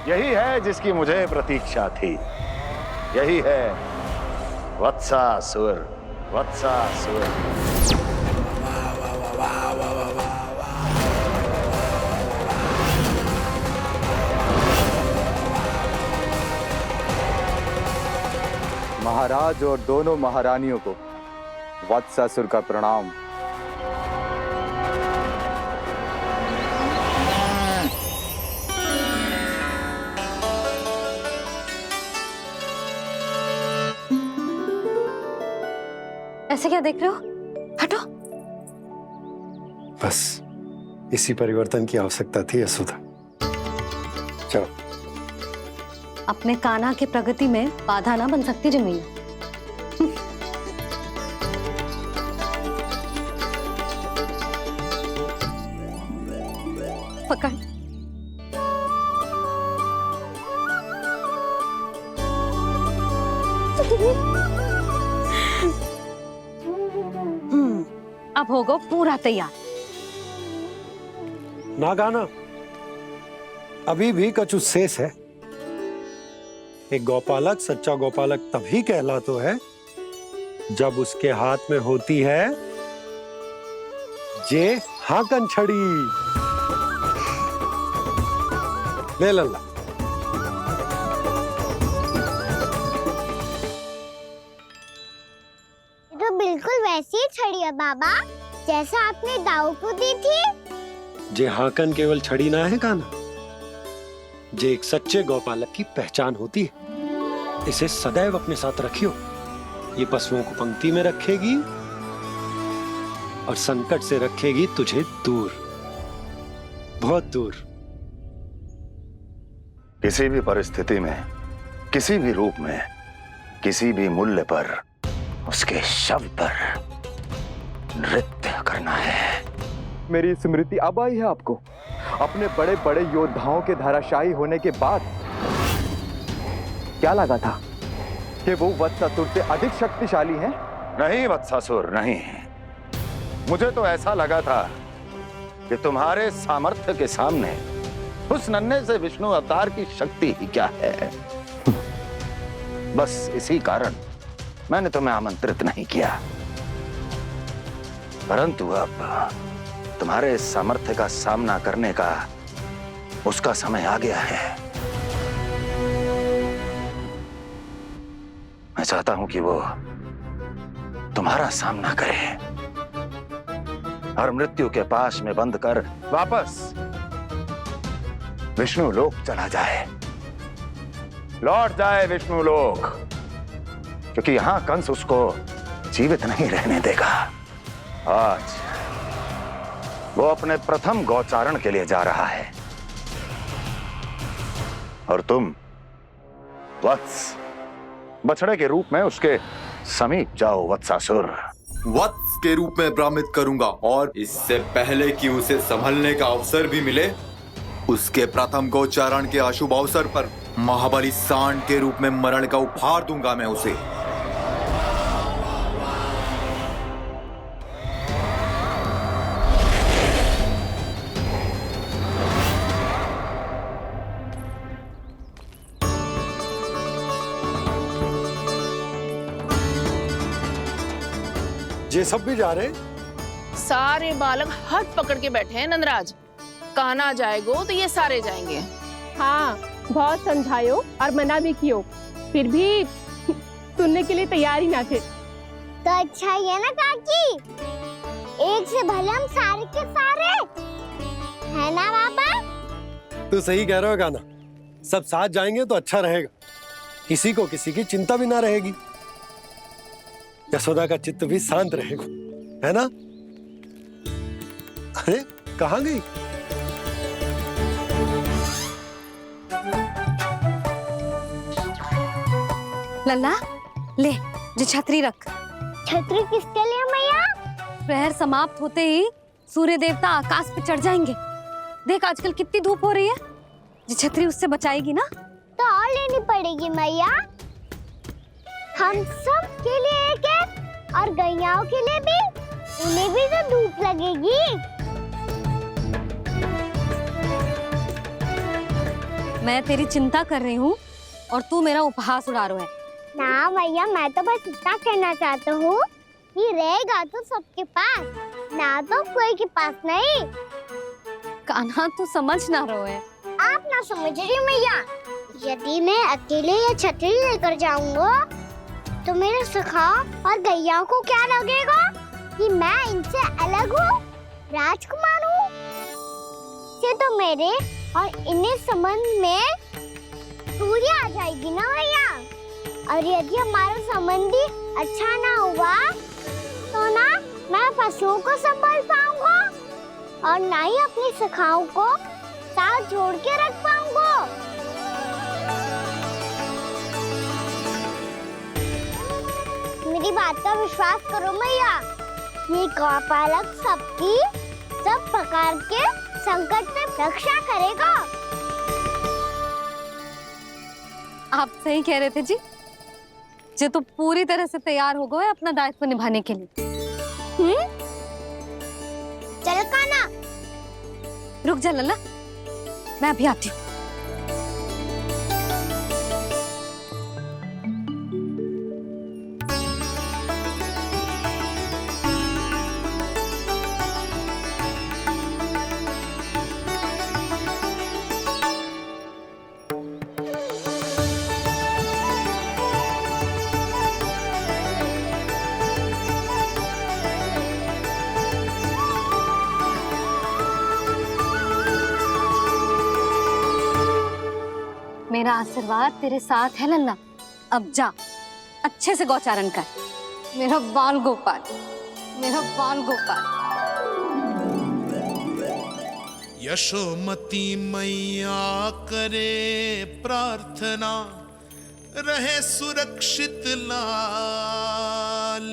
यही है जिसकी मुझे प्रतीक्षा थी। यही है वत्सासुर। वत्सासुर। महाराज और दोनों महारानियों को वत्सासुर का प्रणाम। ऐसे क्या देख रहे हो? हटो। बस इसी परिवर्तन की आवश्यकता थी यशोदा। चलो। अपने कान्हा की प्रगति में बाधा ना बन सकती जमीन। पकड़। अब होगा पूरा तैयार। ना गाना, अभी भी कछु शेष है। एक गौपालक सच्चा गौपालक तभी कहलाता है जब उसके हाथ में होती है जे हाकन छड़ी। ले लल्ला। तो बिल्कुल वैसी ही छड़ी है बाबा जैसा आपने दाऊ को दी थी। जे हाकन केवल छड़ी ना है काना, जे एक सच्चे गौपालक की पहचान होती है। इसे सदैव अपने साथ रखियो। ये पशुओं को पंक्ति में रखेगी और संकट से रखेगी तुझे दूर, बहुत दूर। किसी भी परिस्थिति में, किसी भी रूप में, किसी भी मूल्य पर उसके शव पर नृत्य करना है। मेरी स्मृति अब आई है आपको? अपने बड़े बड़े योद्धाओं के धराशायी होने के बाद क्या लगा था कि वो वत्सासुर से अधिक शक्तिशाली हैं? नहीं वत्सासुर, नहीं। मुझे तो ऐसा लगा था कि तुम्हारे सामर्थ्य के सामने उस नन्हे से विष्णु अवतार की शक्ति ही क्या है। बस इसी कारण मैंने तुम्हें आमंत्रित नहीं किया। परंतु अब तुम्हारे इस सामर्थ्य का सामना करने का उसका समय आ गया है। मैं चाहता हूं कि वो तुम्हारा सामना करे और मृत्यु के पाश में बंद कर वापस विष्णु लोक चला जाए, लौट जाए विष्णु लोक, क्योंकि यहां कंस उसको जीवित नहीं रहने देगा। आज वो अपने प्रथम गौचारण के लिए जा रहा है और तुम वत्स, बछड़े के रूप में उसके समीप जाओ वत्सासुर। वत्स के रूप में भ्रमित करूंगा और इससे पहले कि उसे संभलने का अवसर भी मिले, उसके प्रथम गोचारण के अशुभ अवसर पर महाबली सांड के रूप में मरण का उपहार दूंगा मैं उसे। ये सब भी जा रहे? सारे बालक हाथ पकड़ के बैठे हैं नंदराज। कान्हा जाएगो तो ये सारे जाएंगे। हाँ, बहुत समझायो और मना भी कियो, फिर भी सुनने के लिए तैयार ही ना थे। तो अच्छा ही है ना काकी, एक से भले हम सारे के सारे है ना बाबा। तू सही कह रहे हो गाना, सब साथ जाएंगे तो अच्छा रहेगा, किसी को किसी की चिंता भी ना रहेगी, यशोदा का चित्त भी शांत रहेगा, है ना? अरे कहाँ गई? लल्ला ले, जो छतरी रख। छतरी किसके लिए मैया? प्रहर समाप्त होते ही सूर्य देवता आकाश पे चढ़ जाएंगे। देख आजकल कितनी धूप हो रही है, जो छतरी उससे बचाएगी ना। तो और लेनी पड़ेगी मैया, हम सब के लिए एक एक, और गैयाओं के लिए भी, उन्हें भी तो धूप लगेगी। मैं तेरी चिंता कर रही हूँ और तू मेरा उपहास उड़ा रहा है। ना मैया, मैं तो बस इतना कहना चाहता हूँ कि रहेगा तो सबके पास, ना तो कोई के पास नहीं। कान्हा तू समझ ना रहा है। आप ना समझ रही मैया। यदि मैं अकेले ये छतरी लेकर जाऊंगा तो मेरे सखा और गैया को क्या लगेगा कि मैं इनसे अलग हूँ, राजकुमार हूँ। ये तो मेरे और इन्हें संबंध में दूरी आ जाएगी ना भैया। और यदि हमारा संबंध ही अच्छा ना हुआ तो ना मैं पशुओं को संभाल पाऊंगा और ना ही अपनी सखाओं को साथ जोड़ के रख पाऊंगा। मेरी बात का विश्वास करो मैया, ये गौपालक सबकी सब प्रकार के संकट से रक्षा करेगा। आप सही कह रहे थे जी। जो तो पूरी तरह से तैयार हो गए अपना दायित्व निभाने के लिए। चल कान्हा। रुक जा लल्ला, मैं अभी आती हूँ। मेरा आशीर्वाद तेरे साथ है लल्ला। अब जा, अच्छे से गौचारण कर। मेरा बाल गोपाल, मेरा बाल गोपाल। यशोमती मैया करे प्रार्थना, रहे सुरक्षित लाल।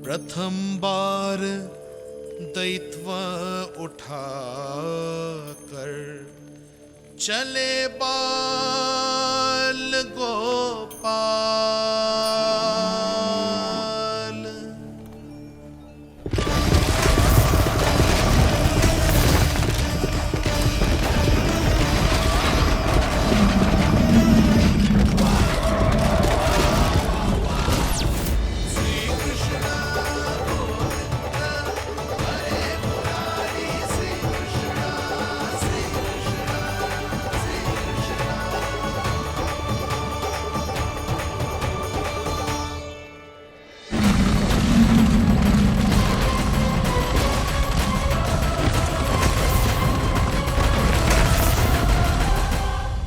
प्रथम बार दैत्व उठा कर चले बाल गोपाल।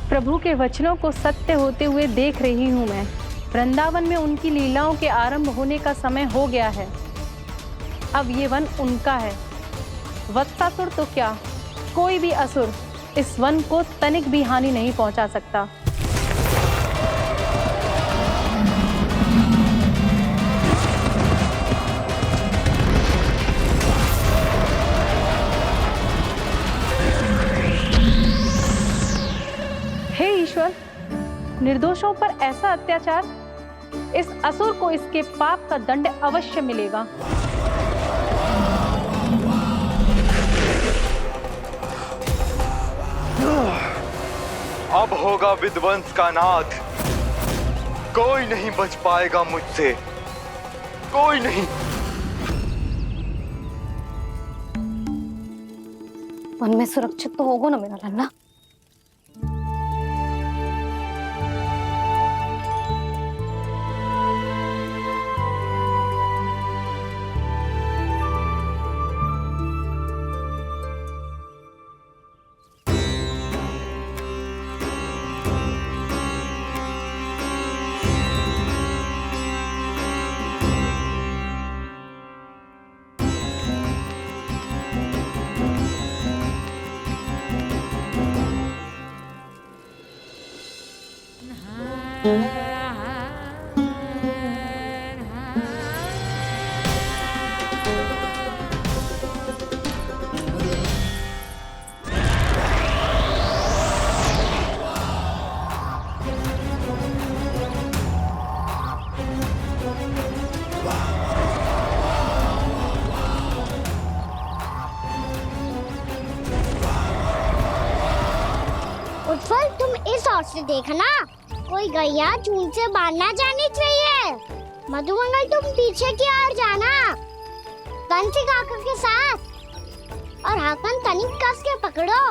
प्रभु के वचनों को सत्य होते हुए देख रही हूँ मैं। वृंदावन में उनकी लीलाओं के आरंभ होने का समय हो गया है। अब ये वन उनका है। वत्सासुर तो क्या, कोई भी असुर इस वन को तनिक भी हानि नहीं पहुंचा सकता। हे ईश्वर, निर्दोषों पर ऐसा अत्याचार, इस असुर को इसके पाप का दंड अवश्य मिलेगा। अब होगा विध्वंस का नाद। कोई नहीं बच पाएगा मुझसे, कोई नहीं। वन में सुरक्षित तो होगा ना मेरा लल्ला। सफल तुम इस ओर से देखना, कोई गैया झुंड से बाहर ना जानी चाहिए। मधुमंगल तुम पीछे की ओर जाना, कंसी काका के साथ, और हाकन तनिक कस के पकड़ो,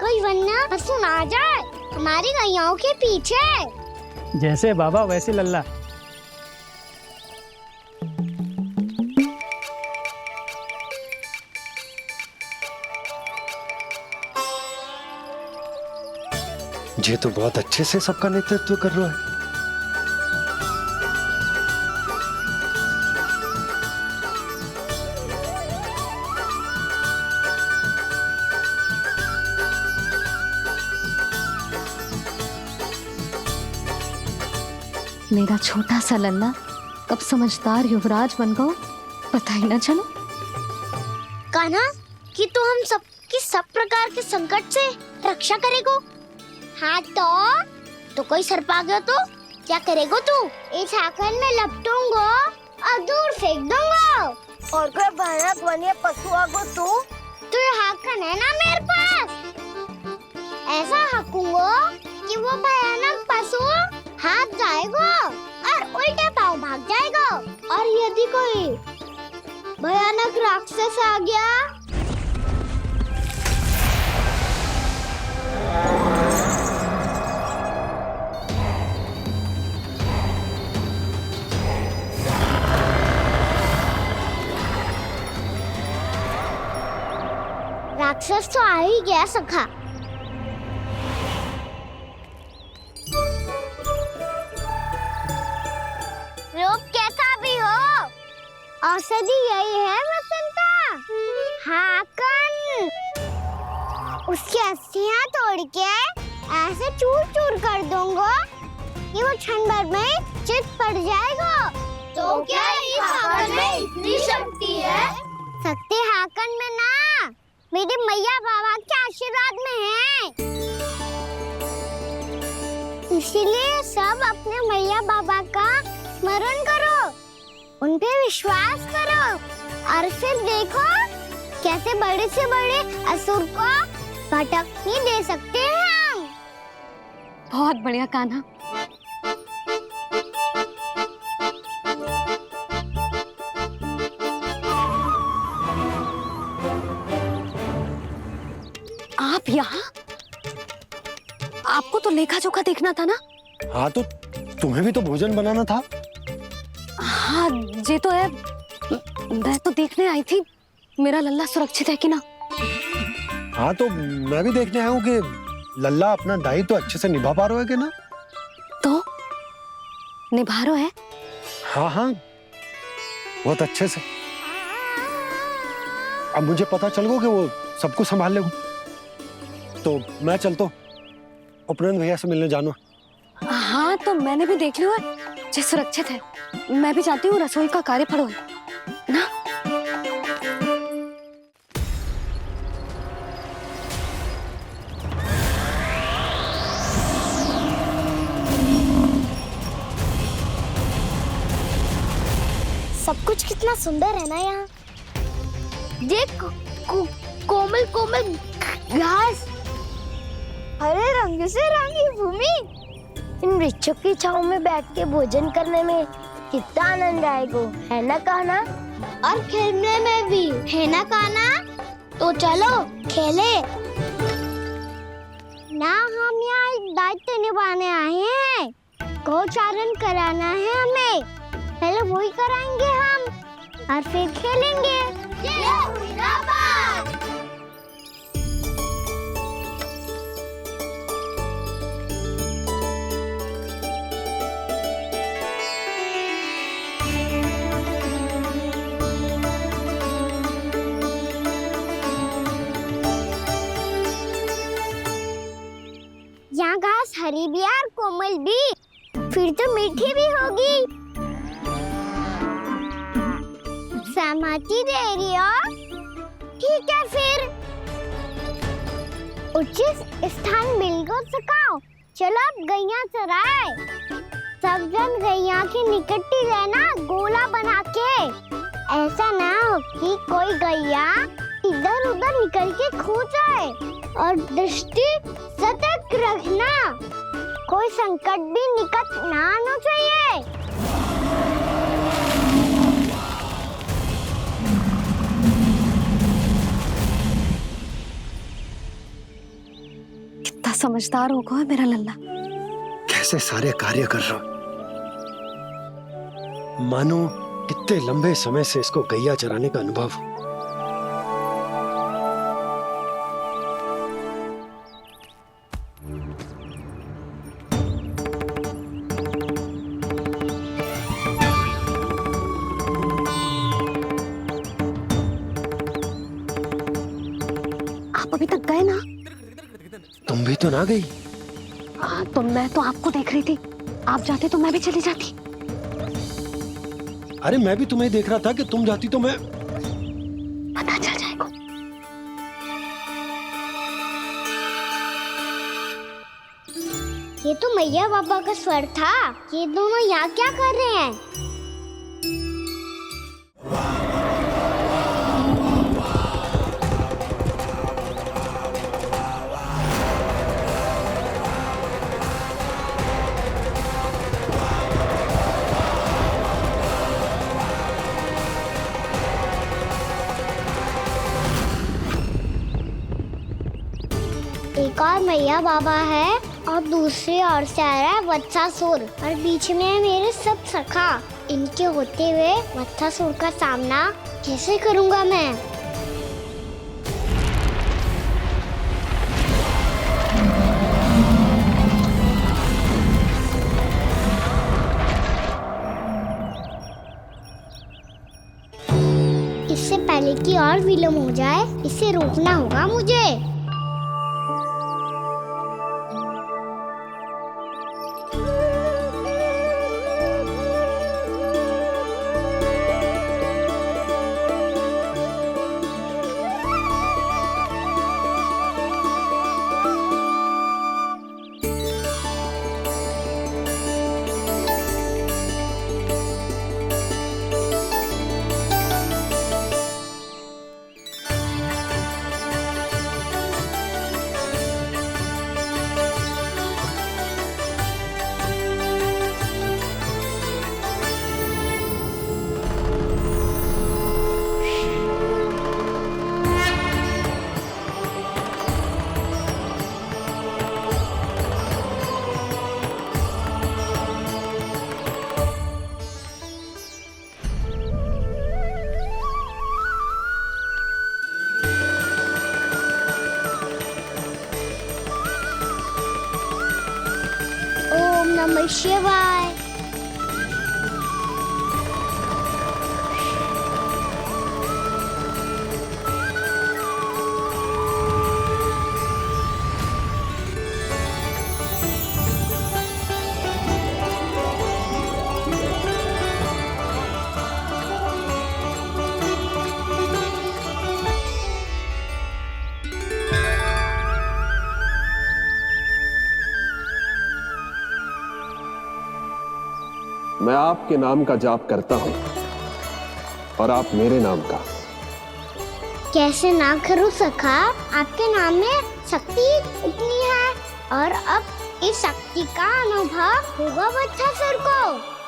कोई वरना पशु ना आ जाए हमारी गैयाओं के पीछे। जैसे बाबा वैसे लल्ला। ये तो बहुत अच्छे से सबका नेतृत्व कर रहा है। मेरा छोटा सा लल्ला कब समझदार युवराज बन गो पता ही ना चलो। कान्हा कि तू हम सबकी सब प्रकार के संकट से रक्षा करेगो। हाँ तो कोई सर्प आ गया तो क्या करेगो तू? इस हाकन में लपटूंगो और दूर फेंक दूंगा। और कोई भयानक वन्य पशु आगो तो ये हाकन है ना मेरे पास, ऐसा हाकूंगो कि वो भयानक पशु हाथ जाएगा और उल्टे पाँव भाग जाएगा। और यदि कोई भयानक राक्षस आ गया राक्षस तो आ ही गया सखा। रूप कैसा भी हो औषधि यही है वसंता। हाकन उसकी अस्थियां तोड़ के ऐसे चूर चूर कर दूंगा कि वो क्षण भर में चित पड़ जाएगा। तो क्या इस हाकन में इतनी शक्ति है? शक्ति हाकन में ना मेरी मैया बाबा के आशीर्वाद में है। इसीलिए सब अपने मैया बाबा का स्मरण करो, उन पे विश्वास करो और फिर देखो कैसे बड़े से बड़े असुर को भटकने दे सकते हैं हम। बहुत बढ़िया कान्हा। आप यहाँ? आपको तो लेखा जोखा देखना था ना? हाँ तो तुम्हें भी तो भोजन बनाना था। हाँ ये तो है, मैं तो देखने आई थी मेरा लल्ला सुरक्षित है कि ना। हाँ तो मैं भी देखने आया हूँ कि लल्ला अपना दायित्व तो अच्छे से निभा पा रहा है कि ना। तो निभा रहा है? हाँ हाँ बहुत अच्छे से। अब मुझे पता चल गया कि वो सब कुछ संभाल लेगा, तो मैं चलता हूँ उपनंद भैया से मिलने जाना। हाँ तो मैंने भी देख लिया जो सुरक्षित है। मैं भी चाहती हूँ रसोई का कार्य पड़ो ना। सब कुछ कितना सुंदर है ना यहाँ। देख कोमल कोमल घास, हरे रंग से रंगी भूमि। इन वृक्षों की छांव में बैठ के भोजन करने में कितना आनंद आएगा, है ना कान्हा? और खेलने में भी, है ना कान्हा? तो चलो खेले ना। हम यहाँ एक दायित्व निभाने आए हैं, गोचारण कराना है हमें। पहले वही कराएंगे हम और फिर खेलेंगे। यहाँ घास हरी भी और कोमल भी, फिर तो मीठी भी होगी। सहमति दे रही हो? ठीक है फिर उचित स्थान बिल्कुल सिखाओ। चलो अब गैया चराए। सब जन गैया के निकट ही रहना, गोला बना के। ऐसा ना हो कि कोई गैया इधर उधर निकल के खो जाए। और दृष्टि सतर्क रखना, कोई संकट भी निकट ना आना चाहिए। कितना समझदार होगा है मेरा लल्ला। कैसे सारे कार्य कर रहा, मानो कितने लंबे समय से इसको गैया चराने का अनुभव हो। आप अभी तक गए ना? तुम भी तो ना गई। हाँ, तो मैं तो आपको देख रही थी। आप जाते तो मैं भी चली जाती। अरे मैं भी तुम्हें देख रहा था कि तुम जाती तो मैं। पता चल जाएगा। ये तो मैया बाबा का स्वर था। ये दोनों यहाँ क्या कर रहे हैं? एक और मैया बाबा है और दूसरी ओर से आ रहा है वत्सासुर और बीच में है मेरे सब सखा। इनके होते हुए वत्सासुर का सामना कैसे करूंगा मैं? इससे पहले कि और विलम्ब हो जाए, इसे रोकना होगा मुझे। ओम नमः शिवाय। मैं आपके नाम का जाप करता हूं और आप मेरे नाम का। कैसे ना करूं सखा, आपके नाम में शक्ति इतनी है और अब इस शक्ति का अनुभव होगा वत्सासुर को।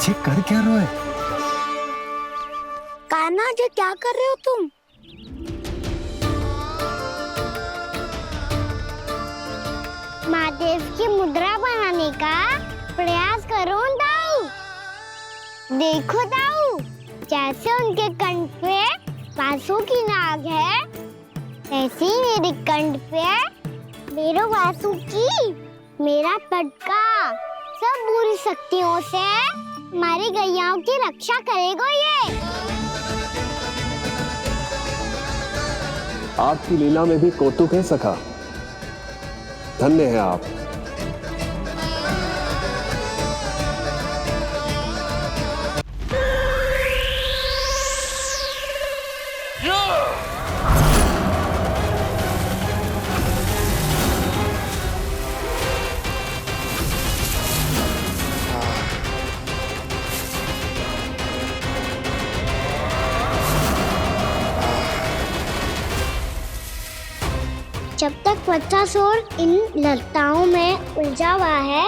ये कर क्या रहे हो? कान्हा जी क्या कर रहे हो तुम? महादेव की मुद्रा बनाने का प्रयास करो दाऊ। देखो दाऊ, जैसे उनके कंठ पे वासु की नाग है, ऐसे ही मेरे कंठ पे मेरे वासु की मेरा पटका सब बुरी शक्तियों से हमारी गैयाओं की रक्षा करेगा ये। आपकी लीला में भी कौतुक है सखा, धन्य है आप। जब तक बच्चासुर इन लताओं में उलझा हुआ है,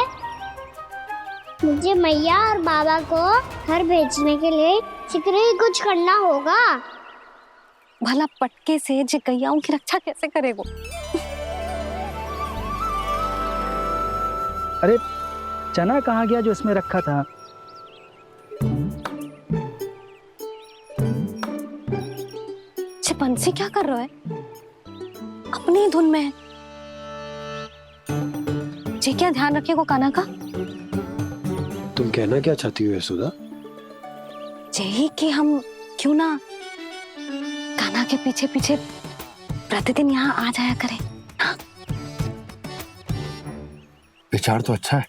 मुझे मैया और बाबा को घर भेजने के लिए शीघ्र ही कुछ करना होगा। भला पटके से जे गैयाओं की रक्षा कैसे करेगो? अरे चना कहाँ गया जो इसमें रखा था? बंसी क्या कर रहा है? अपनी धुन में है। जी क्या ध्यान रखिएगा कान्हा का। तुम कहना क्या चाहती हो यशोदा? यही कि हम क्यों ना कान्हा के पीछे पीछे प्रतिदिन यहाँ आ जाया करें। हाँ? विचार तो अच्छा है।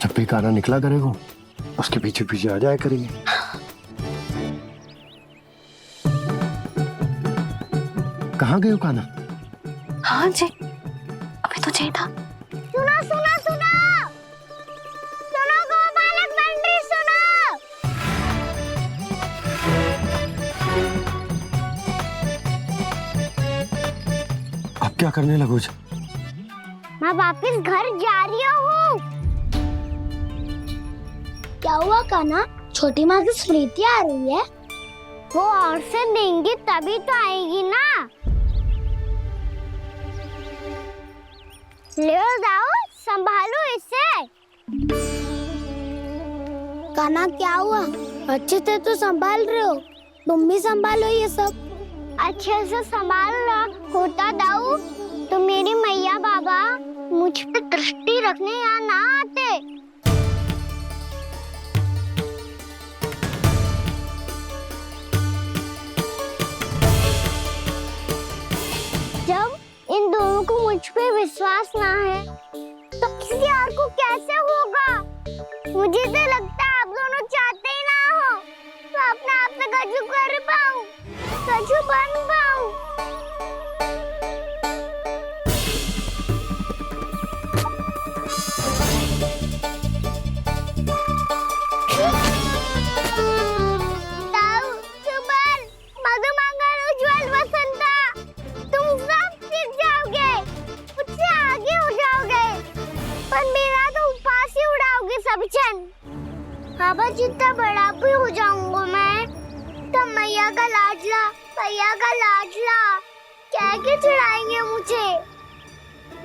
जब भी कान्हा निकला करेगा उसके पीछे पीछे आ जाया करेंगे। कहाँ गए हो कान्हा? हाँ जी, अभी तो चाहिए था। सुनो सुनो सुनो सुनो गोपालक बंटी सुनो। अब क्या करने लगोगे? मैं वापस घर जा रही हूँ। क्या हुआ कान्हा? छोटी माँ की स्मृति आ रही है। वो और से देंगी तभी तो आएगी ना। ले जाओ, संभालो इसे। कान्हा क्या हुआ? अच्छे से तो संभाल रहे हो, तुम भी संभालो ये सब। अच्छे से संभाल लो होता दाऊ तो मेरी मैया बाबा मुझ पे दृष्टि रखने यहाँ ना आते। जब इन दोनों को मुझ पे विश्वास ना है तो किसी और को कैसे होगा? मुझे तो लगता है आप दोनों चाहते ही ना हो तो अपने आप से गजू कर पाऊं, गजू बन पाऊं। बाबा जितना बड़ा भी हो जाऊंगा मैं तब मैया का लाडला क्या के चढ़ाएंगे मुझे।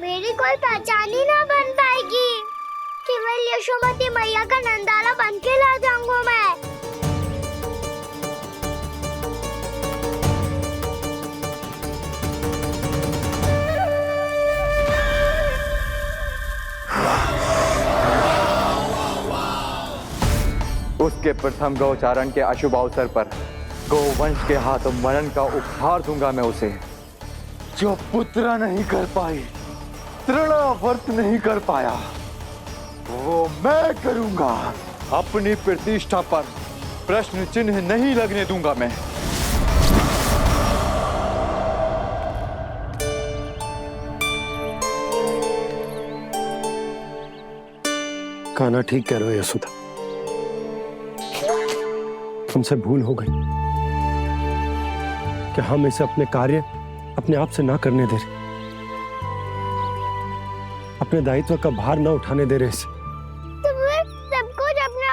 मेरी कोई पहचान ही ना बन पाएगी। केवल यशोमती मैया का नंदाला बन के ला जाऊंगा मैं। उसके प्रथम गौचारण के अशुभ अवसर पर गोवंश के हाथों मरण का उपहार दूंगा मैं उसे। जो पुत्र नहीं कर पाई, तृणावर्त नहीं कर पाया, वो मैं करूंगा। अपनी प्रतिष्ठा पर प्रश्न चिन्ह नहीं लगने दूंगा मैं। कान्हा ठीक कह रहे हो यशोदा, हमसे भूल हो गई कि हम इसे अपने कार्य अपने आप से ना करने दे रहे, अपने दायित्व का भार ना उठाने दे रहे इसे। तो फिर सब कुछ अपने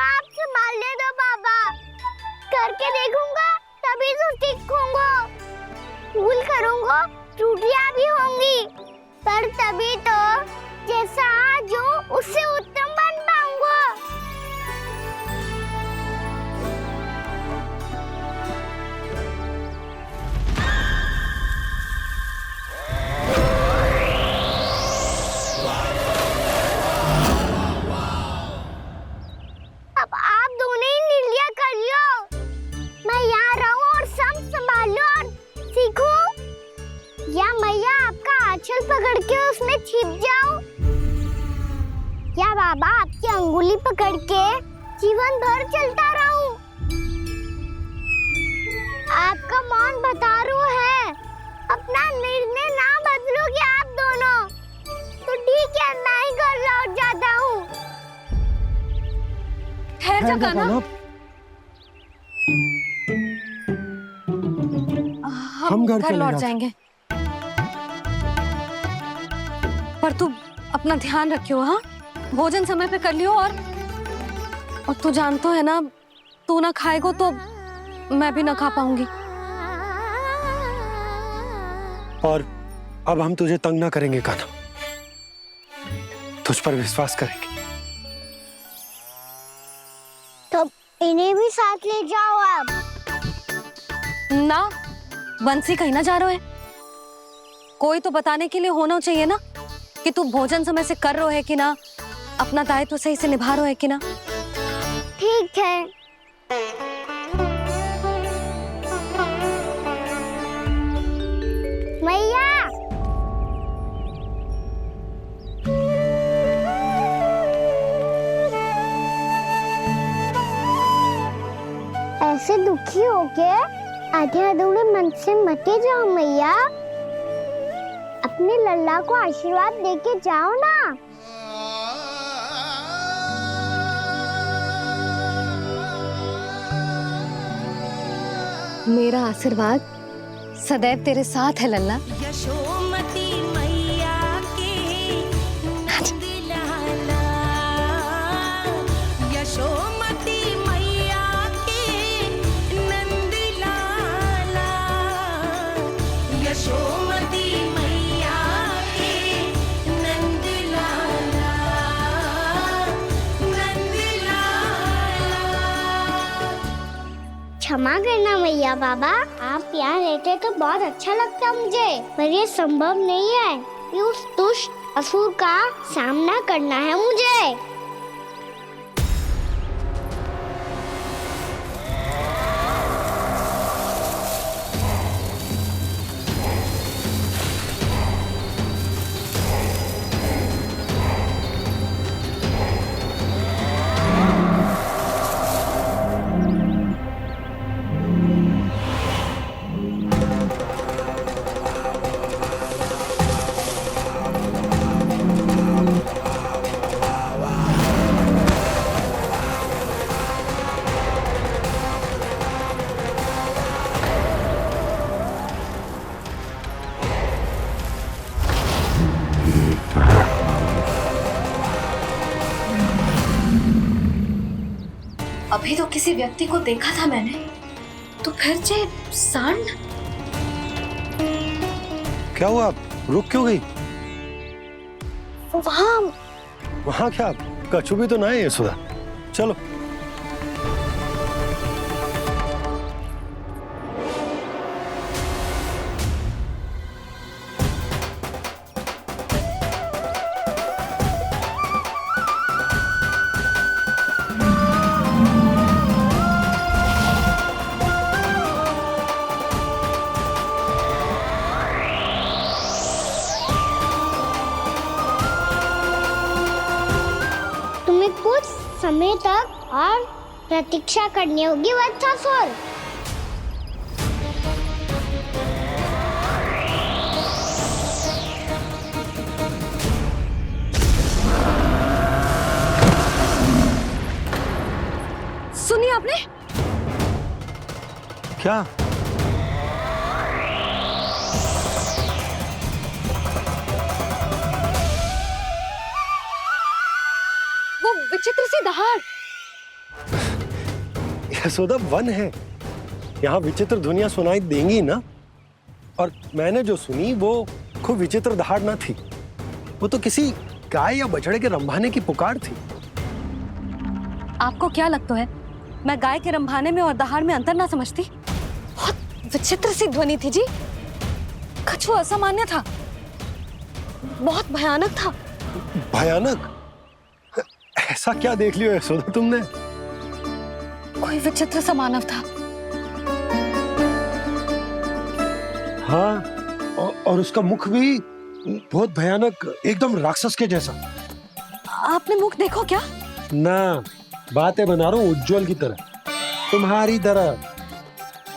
पर तभी तो जैसा आज हूँ उससे उत्तम बन पाऊंगा। अब आप दोनों ही निर्णय कर लो। मैं यहाँ रहूं और सब संभालूं और सीखूं, या मैया आपका आंचल पकड़ के उसमें छिप जाऊं, या बाबा आपकी अंगुली पकड़ के जीवन भर चलता रहूं। आपका मौन बतारू है, अपना निर्णय ना बदलोगे आप दोनों तो ठीक है, मैं ही घर लौट जाता हूँ। ठहर जा कान्हा, हम घर लौट जाएंगे, पर तू अपना ध्यान रखियो। हाँ, भोजन समय पे कर लियो। और तू जानतो है ना, तू ना खाएगो तो मैं भी ना खा पाऊंगी। और अब हम तुझे तंग ना करेंगे कान्हा, तुझ पर विश्वास करेंगे। तो इन्हें भी साथ ले जाओ अब। ना, बंसी कहीं ना जा रहे है, कोई तो बताने के लिए होना चाहिए ना कि तू भोजन समय से कर रहे है कि ना, अपना दायित्व सही से निभा रहे है कि ना। ठीक है। मैया, ऐसे दुखी होके आधे अधूरे मन से मत जाओ मैया, अपने लल्ला को आशीर्वाद देके जाओ ना। मेरा आशीर्वाद सदैव तेरे साथ है लल्ला। यशोमती मैया के नंद लाला, यशोमती मैया के नंद लाला, यशोमती मैया के नंद लाला, नंद लाला। क्षमा करना मैया बाबा, आप यहाँ रहते तो बहुत अच्छा लगता मुझे, पर ये संभव नहीं है कि उस दुष्ट असुर का सामना करना है मुझे। अभी तो किसी व्यक्ति को देखा था मैंने, तो फिर से सांड। क्या हुआ, रुक क्यों गई? वहाँ क्या कछु भी तो ना है यशोदा, चलो। कुछ समय तक और प्रतीक्षा करनी होगी वत्सासुर। सुनिए आपने क्या? वो विचित्र सी दहाड़। यशोदा वन है, यहाँ विचित्र ध्वनियां सुनाई देंगी ना। और मैंने जो सुनी वो खूब विचित्र दहाड़ ना थी, वो तो किसी गाय या बछड़े के रंभाने की पुकार थी। आपको क्या लगता है मैं गाय के रंभाने में और दहाड़ में अंतर ना समझती? बहुत विचित्र सी ध्वनि थी जी। कछु असामान्य था, बहुत भयानक था। भयानक? ऐसा क्या देख लियो यशोदा तुमने? कोई विचित्र सा मानव था। हाँ, और उसका मुख भी बहुत भयानक, एकदम राक्षस के जैसा। आपने मुख देखो क्या? ना, बातें बना रहा हूँ उज्जवल की तरह, तुम्हारी तरह।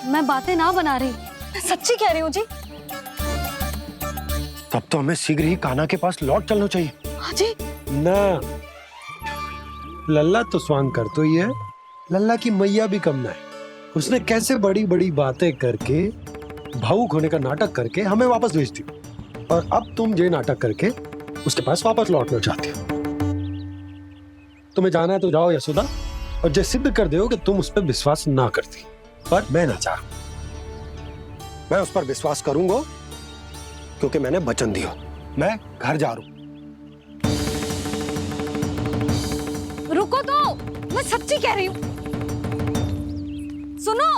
मैं बातें ना बना रही, मैं सच्ची कह रही हूँ जी। तब तो हमें शीघ्र ही कान्हा के पास लौट चलना चाहिए। हाँ जी। ना, लल्ला तो स्वांग कर तो ही है, लल्ला की मैया भी कम ना है। उसने कैसे बड़ी बड़ी बातें करके, भावुक होने का नाटक करके हमें वापस भेज दी, और अब तुम ये नाटक करके उसके पास वापस लौटना चाहती हो। तुम्हें जाना है तो जाओ यशोदा, और ये सिद्ध कर दो कि तुम उस पर विश्वास ना करती। पर मैं ना चाहूं, मैं उस पर विश्वास करूंगा क्योंकि मैंने वचन दिया। मैं घर जा रहा हूं। रुको तो, मैं सच्ची कह रही हूँ। सुनो,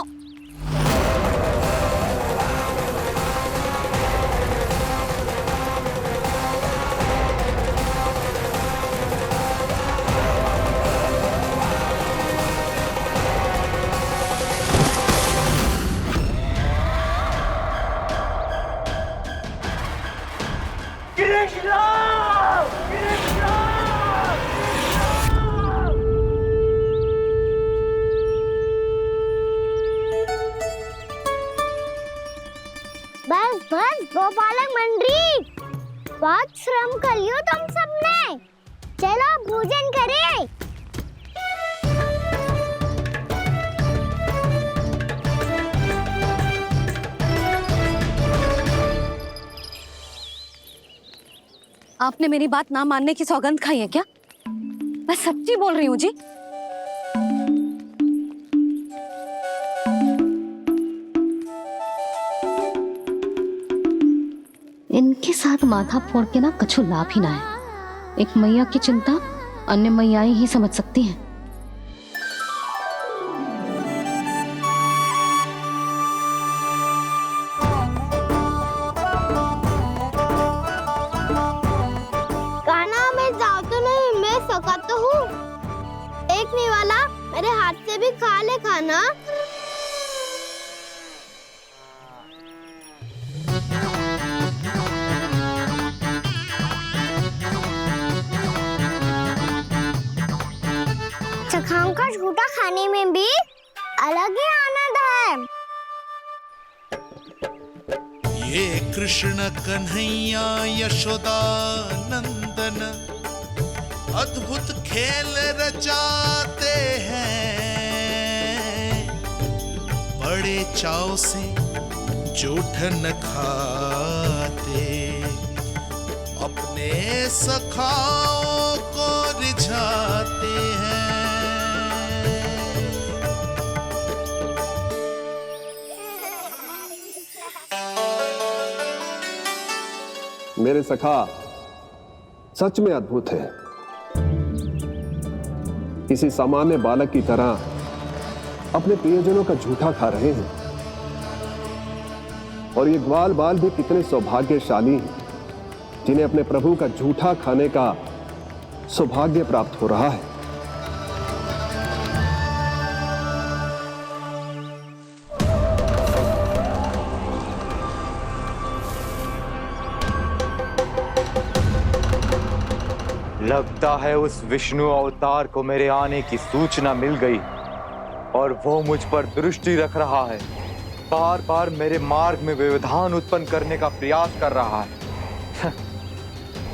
बस बस गोपालक मंडली, बहुत श्रम कर लियो तुम सबने। चलो भोजन करें। आपने मेरी बात ना मानने की सौगंध खाई है क्या? मैं सच्ची बोल रही हूँ जी। इनके साथ माथा फोड़ के ना कछु लाभ ही ना है। एक मैया की चिंता अन्य मैयाएं ही समझ सकती हैं। कान्हा मैं जाऊँ तो नहीं, मैं सका तो हूँ। एक नहीं वाला मेरे हाथ से भी खा ले खाना। सखाओं का झूठा खाने में भी अलग ही आनंद है। ये कृष्ण कन्हैया यशोदा नंदन अद्भुत खेल रचाते हैं, बड़े चाव से जूठन खाते, अपने सखाओं को रिझाते हैं। मेरे सखा सच में अद्भुत है। किसी सामान्य बालक की तरह अपने प्रियजनों का झूठा खा रहे हैं, और ये ग्वाल बाल भी कितने सौभाग्यशाली हैं जिन्हें अपने प्रभु का झूठा खाने का सौभाग्य प्राप्त हो रहा है। लगता है उस विष्णु अवतार को मेरे आने की सूचना मिल गई और वो मुझ पर दृष्टि रख रहा है। बार बार मेरे मार्ग में व्यवधान उत्पन्न करने का प्रयास कर रहा है।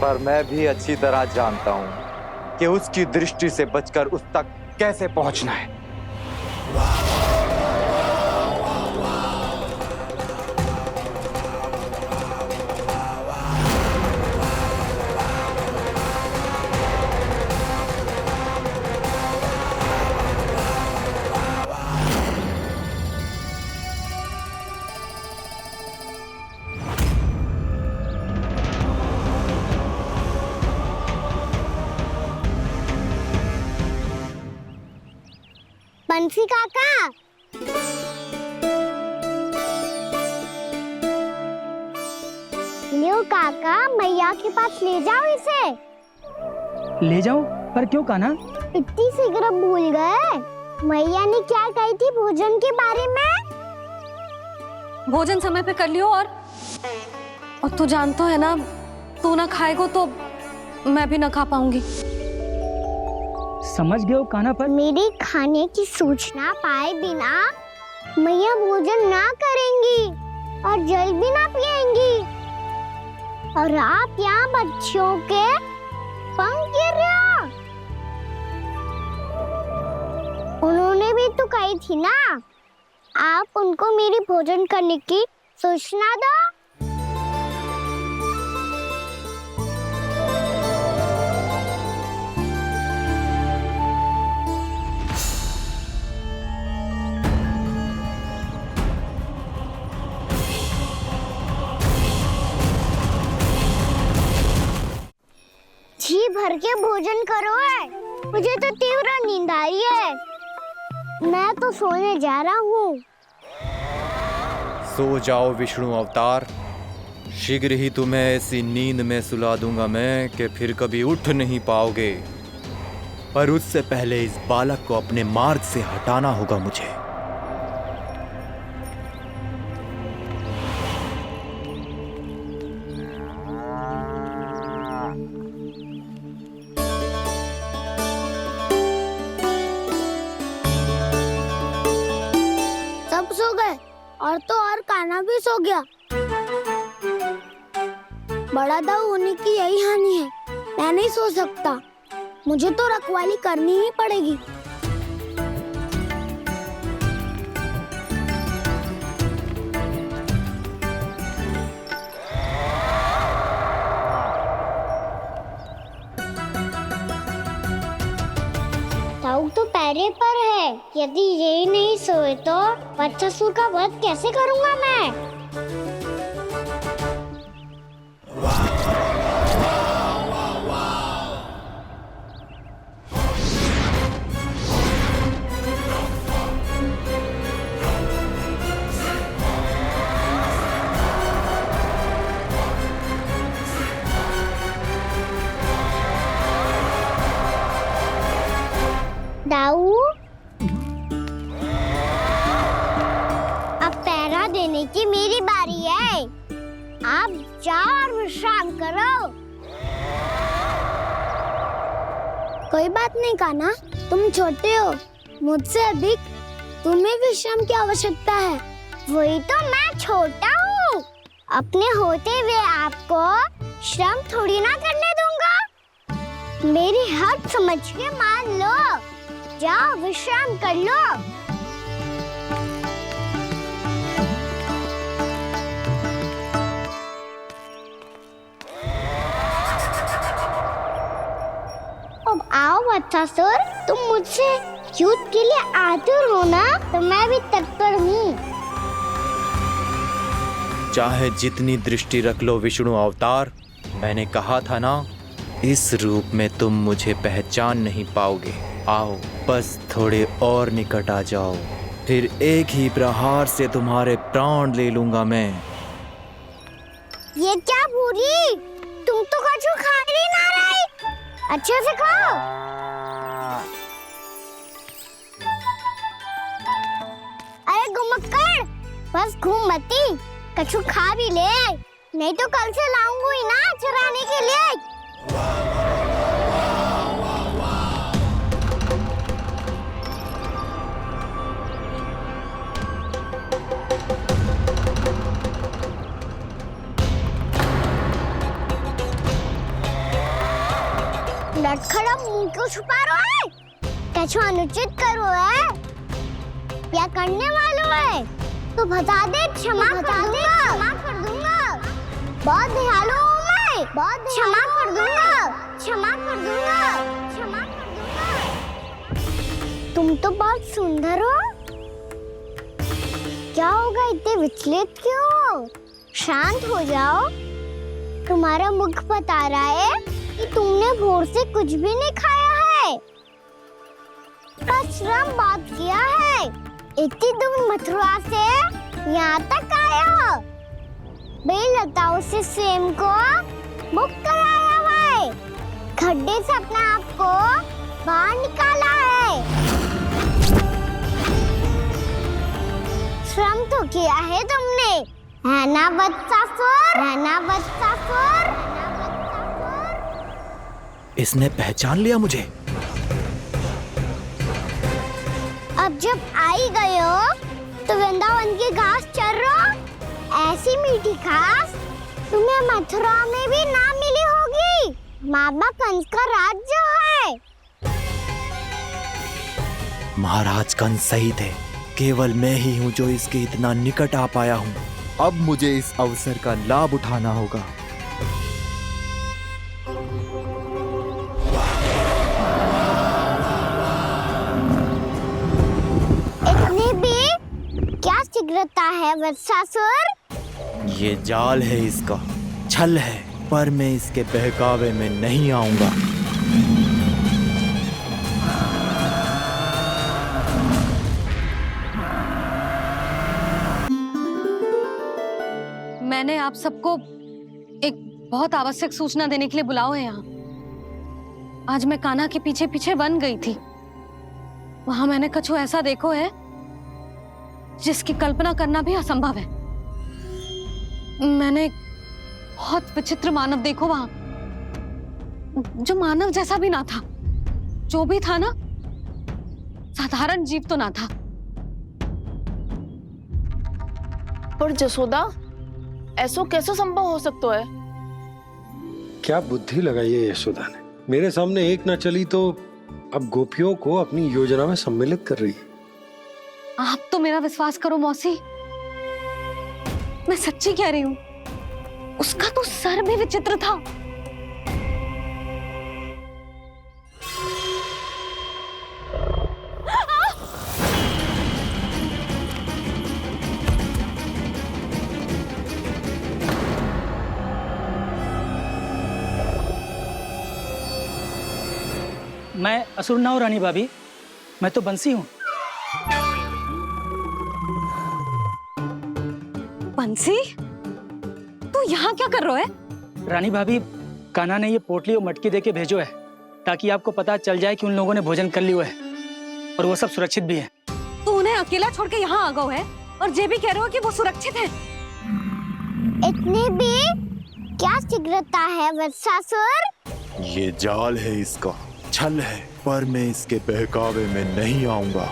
पर मैं भी अच्छी तरह जानता हूं कि उसकी दृष्टि से बचकर उस तक कैसे पहुंचना है। बंसी काका। लियो काका, मैया के पास ले जाओ इसे। ले जाऊं? पर क्यों कान्हा? इतनी शीघ्र भूल गए? मैया ने क्या कही थी भोजन के बारे में? भोजन समय पे कर लियो। और तू जानता है ना, तू ना खाएगा तो मैं भी ना खा पाऊंगी। समझ गए हो कान्हा? पर मेरे खाने की सूचना पाए बिना मैया भोजन ना करेंगी और जल भी ना पिएंगी। और आप यहाँ बच्चों के पंख गिर रहे हो। उन्होंने भी तो कही थी ना, आप उनको मेरी भोजन करने की सूचना दो। जी भर के भोजन करो है, मुझे तो तीव्र नींद आ रही है। मैं तो सोने जा रहा हूँ। सो जाओ विष्णु अवतार, शीघ्र ही तुम्हें ऐसी नींद में सुला दूंगा मैं कि फिर कभी उठ नहीं पाओगे। पर उससे पहले इस बालक को अपने मार्ग से हटाना होगा मुझे। सब सो गए और तो और कान्हा भी सो गया। बड़ा दाऊ होने की यही हानि है। मैं नहीं सो सकता, मुझे तो रखवाली करनी ही पड़ेगी। दाऊ तो पैरे पर है। यदि यही नहीं सोए तो बच्चासुर का वध कैसे करूंगा मैं? दाऊ, अब पहरा देने की मेरी बारी है। आप जाओ और विश्राम करो। कोई बात नहीं कान्हा, तुम छोटे हो, मुझसे अधिक तुम्हें विश्राम की आवश्यकता है। वही तो मैं छोटा हूँ, अपने होते हुए आपको श्रम थोड़ी ना करने दूंगा। मेरी हद समझ के मान लो। जाओ विश्राम कर लो। अब आओ बच्चासुर, तुम मुझसे युद्ध के लिए आतुर हो ना, तो मैं भी तत्पर हूँ। चाहे जितनी दृष्टि रख लो विष्णु अवतार, मैंने कहा था ना, इस रूप में तुम मुझे पहचान नहीं पाओगे। आओ, बस थोड़े और निकट आ जाओ, फिर एक ही प्रहार से तुम्हारे प्राण ले लूंगा मैं। ये क्या भूरी, तुम तो कछु खा ही ना रही। अच्छे से खाओ। अरे घुमक्कड़, बस घूम मती, कछु खा भी ले, नहीं तो कल से लाऊंगी ही ना चुराने के लिए। लटखड़ा मुंह क्यों छुपा रहा है? कछु अनुचित करो है या करने वालों है तो बता दे, क्षमा कर दूंगा। बहुत दयालु हूँ मैं, बहुत क्षमा कर दूंगा। तुम तो बहुत सुंदर हो। क्या होगा, इतने विचलित क्यों हो? शांत हो जाओ। तुम्हारा मुख बता रहा है कि तुमने भोर से कुछ भी नहीं खाया है। पर श्रम बहुत किया है। इतनी दूर मथुरा से यहाँ तक आए हो। बेलताओं से स्वयं को मुक्त कराया हुआ है। खड्डे से अपने आप को बाहर निकाला है। श्रम तो किया है तुमने, है ना वत्सासुर? है ना वत्सासुर? इसने पहचान लिया मुझे। अब जब आई गए हो तो वृंदावन की घास चर रहो। ऐसी मीठी घास तुम्हें मथुरा में भी ना मिली होगी। मामा कंस का राज्य है। महाराज कंस सही थे। केवल मैं ही हूँ जो इसके इतना निकट आ पाया हूँ। अब मुझे इस अवसर का लाभ उठाना होगा। इतनी भी क्या शीघ्रता है वत्सासुर? ये जाल है इसका, छल है, पर मैं इसके बहकावे में नहीं आऊंगा। मैंने आप सबको एक बहुत आवश्यक सूचना देने के लिए बुलाओ है यहाँ। आज मैं कान्हा के पीछे पीछे वन गई थी। वहां मैंने कछु ऐसा देखो है जिसकी कल्पना करना भी असंभव है। मैंने एक बहुत विचित्र मानव देखो वहां, जो मानव जैसा भी ना था। जो भी था ना, साधारण जीव तो ना था। पर जसोदा, ऐसो कैसे संभव हो सकता है? क्या बुद्धि लगाई है यशोदा ने। मेरे सामने एक ना चली तो अब गोपियों को अपनी योजना में सम्मिलित कर रही है। आप तो मेरा विश्वास करो मौसी, मैं सच्ची कह रही हूं। उसका तो सर भी विचित्र था। मैं असुर ना हूँ रानी भाभी, मैं तो बंसी हूँ। बंसी, तू यहाँ क्या कर रहा है? रानी भाभी, कान्हा ने ये पोटली और मटकी देके भेजो है ताकि आपको पता चल जाए कि उन लोगों ने भोजन कर लिया है और वो सब सुरक्षित भी है। तू उन्हें अकेला छोड़ के यहाँ आ गया है और ये भी कह रहे हो कि वो सुरक्षित है। इतनी भी क्या शीघ्रता है वत्सासुर? ये जाल है इसका, छल है, पर मैं इसके बहकावे में नहीं आऊंगा।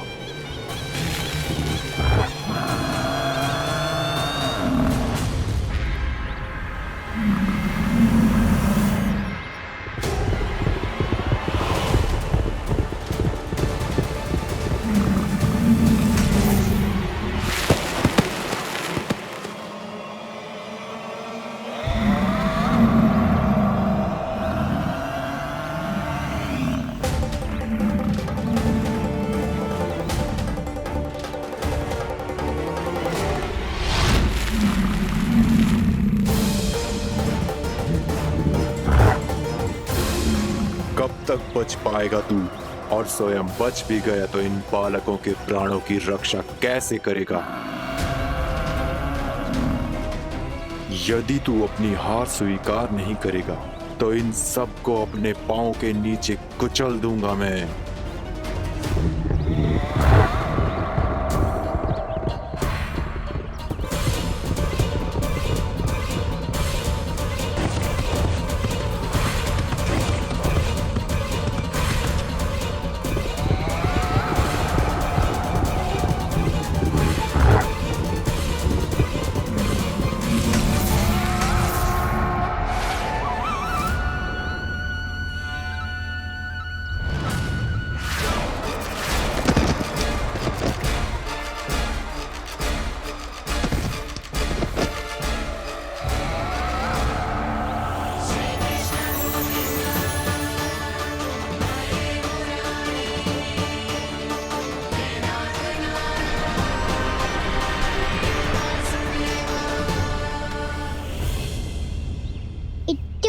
कब तक बच पाएगा तू? और स्वयं बच भी गया तो इन बालकों के प्राणों की रक्षा कैसे करेगा? यदि तू अपनी हार स्वीकार नहीं करेगा तो इन सबको अपने पांव के नीचे कुचल दूंगा मैं।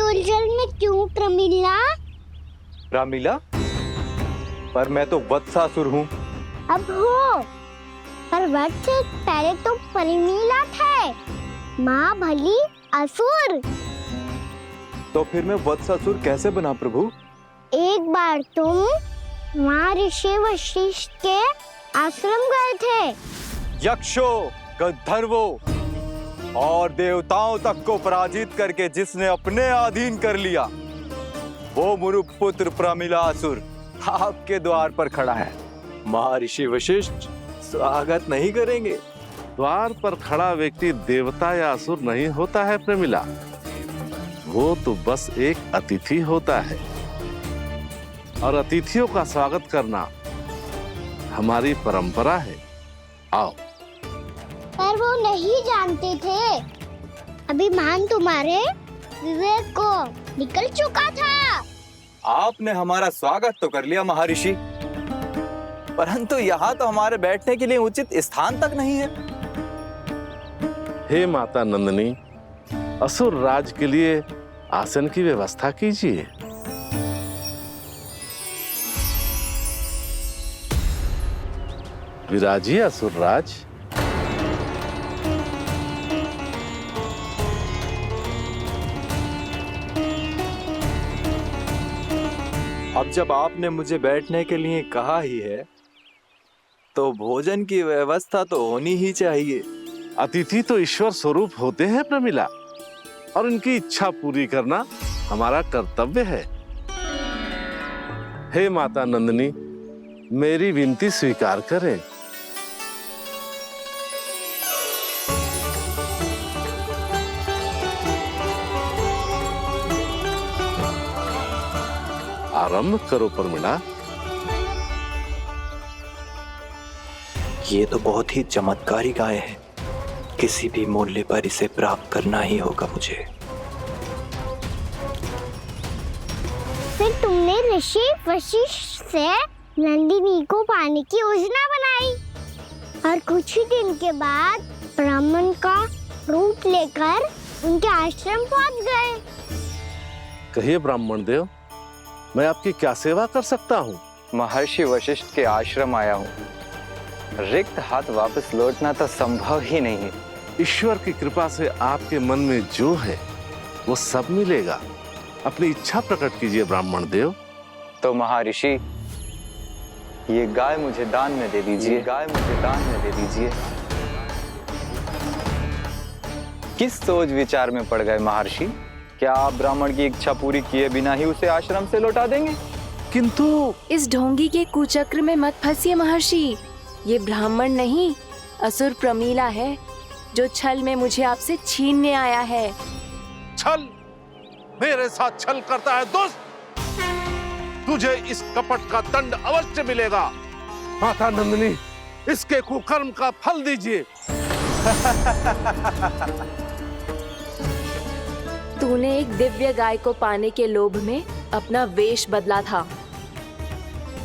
उलझन में क्यों प्रमिला? रामलीला, पर मैं तो वत्सासुर हूँ। अब हो, पर वट से पहले तो परिमीला थे, महाबली असुर। तो फिर मैं वत्सासुर कैसे बना प्रभु? एक बार तुम महर्षि वशिष्ठ के आश्रम गए थे। यक्षो, गंधर्वों और देवताओं तक को पराजित करके जिसने अपने अधीन कर लिया, वो मुरुपुत्र प्रमिलासुर आपके द्वार पर खड़ा है। महर्षि वशिष्ठ स्वागत नहीं करेंगे? द्वार पर खड़ा व्यक्ति देवता या असुर नहीं होता है प्रमिला, वो तो बस एक अतिथि होता है, और अतिथियों का स्वागत करना हमारी परंपरा है। आओ। पर वो नहीं जानते थे, अभिमान तुम्हारे विवेक को निकल चुका था। आपने हमारा स्वागत तो कर लिया महर्षि, परंतु यहाँ तो हमारे बैठने के लिए उचित स्थान तक नहीं है। हे माता नंदिनी, असुर राज के लिए आसन की व्यवस्था कीजिए। विराजिए असुर राज। अब जब आपने मुझे बैठने के लिए कहा ही है, तो भोजन की व्यवस्था तो होनी ही चाहिए। अतिथि तो ईश्वर स्वरूप होते हैं प्रमिला, और उनकी इच्छा पूरी करना हमारा कर्तव्य है। हे माता नंदिनी, मेरी विनती स्वीकार करें। आरंभ करो प्रमिला। ये तो बहुत ही चमत्कारी गाय है, किसी भी मूल्य पर इसे प्राप्त करना ही होगा मुझे। फिर तुमने ऋषि वशिष्ठ से नंदिनी को पाने की योजना बनाई, और कुछ ही दिन के बाद ब्राह्मण का रूप लेकर उनके आश्रम पहुंच गए। कहिए ब्राह्मण देव, मैं आपकी क्या सेवा कर सकता हूँ? महर्षि वशिष्ठ के आश्रम आया हूँ। रिक्त हाथ वापस लौटना तो संभव ही नहीं है। ईश्वर की कृपा से आपके मन में जो है वो सब मिलेगा। अपनी इच्छा प्रकट कीजिए ब्राह्मण देव। तो महर्षि, ये गाय मुझे दान में दे दीजिए। गाय मुझे दान में दे दीजिए। किस सोच विचार में पड़ गए महर्षि? क्या आप ब्राह्मण की इच्छा पूरी किए बिना ही उसे आश्रम से लौटा देंगे? किंतु इस ढोंगी के कुचक्र में मत फंसिए महर्षि। ये ब्राह्मण नहीं, असुर प्रमीला है, जो छल में मुझे आपसे छीनने आया है। छल? मेरे साथ छल करता है दुष्ट? तुझे इस कपट का दंड अवश्य मिलेगा। माता नंदिनी, इसके कुकर्म का फल दीजिए। तूने एक दिव्य गाय को पाने के लोभ में अपना वेश बदला था।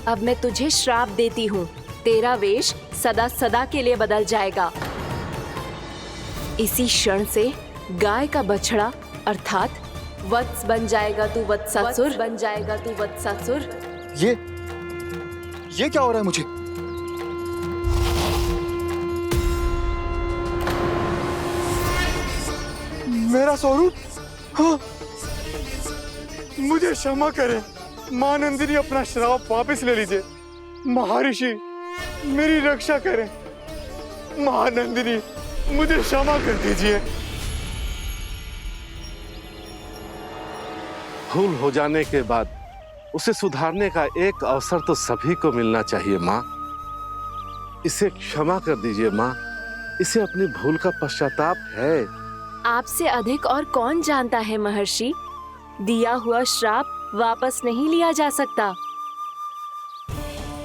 अब मैं तुझे श्राप देती हूँ, तेरा वेश सदा सदा के लिए बदल जाएगा। इसी क्षण से गाय का बछड़ा अर्थात वत्स बन जाएगा तू वत्सासुर। बन जाएगा तू वत्सासुर। ये क्या हो रहा है मुझे? मेरा स्वरूप? हाँ। मुझे क्षमा करें मां नंदिनी, अपना श्राप वापस ले लीजिए। महर्षि, मेरी रक्षा करें। मां नंदिनी, मुझे क्षमा कर दीजिए। भूल हो जाने के बाद उसे सुधारने का एक अवसर तो सभी को मिलना चाहिए माँ। इसे क्षमा कर दीजिए माँ, इसे अपनी भूल का पश्चाताप है। आपसे अधिक और कौन जानता है महर्षि, दिया हुआ श्राप वापस नहीं लिया जा सकता।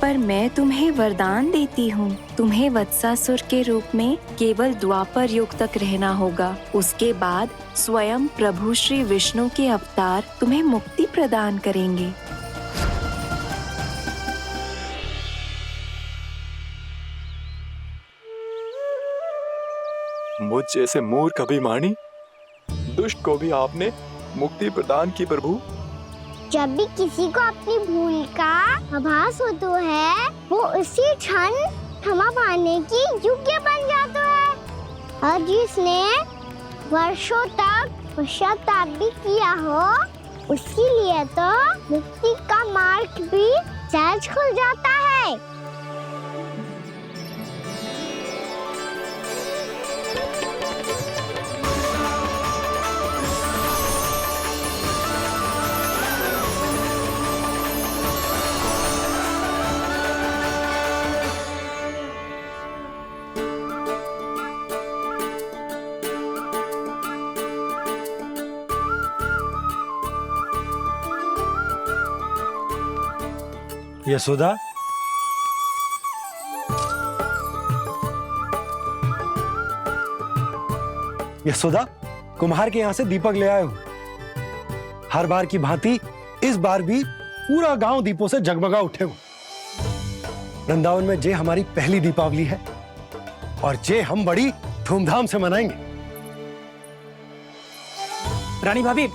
पर मैं तुम्हें वरदान देती हूँ, तुम्हें वत्सासुर के रूप में केवल द्वापर युग तक रहना होगा। उसके बाद स्वयं प्रभु श्री विष्णु के अवतार तुम्हें मुक्ति प्रदान करेंगे। मुझ जैसे मूर्ख अभिमानी दुष्ट को भी आपने मुक्ति प्रदान की प्रभु। जब भी किसी को अपनी भूल का आभास होता है, वो उसी क्षण क्षमा पाने की योग्य बन जाता है। और जिसने वर्षों तक पश्चाताप भी किया हो, उसके लिए तो मुक्ति का मार्ग भी सहज खुल जाता है। यशोदा, यशोदा, कुम्हार के यहाँ से दीपक ले आए हूं। हर बार की भांति इस बार भी पूरा गांव दीपों से जगमगा उठे हो। वृंदावन में जे हमारी पहली दीपावली है और जे हम बड़ी धूमधाम से मनाएंगे। रानी भाभी,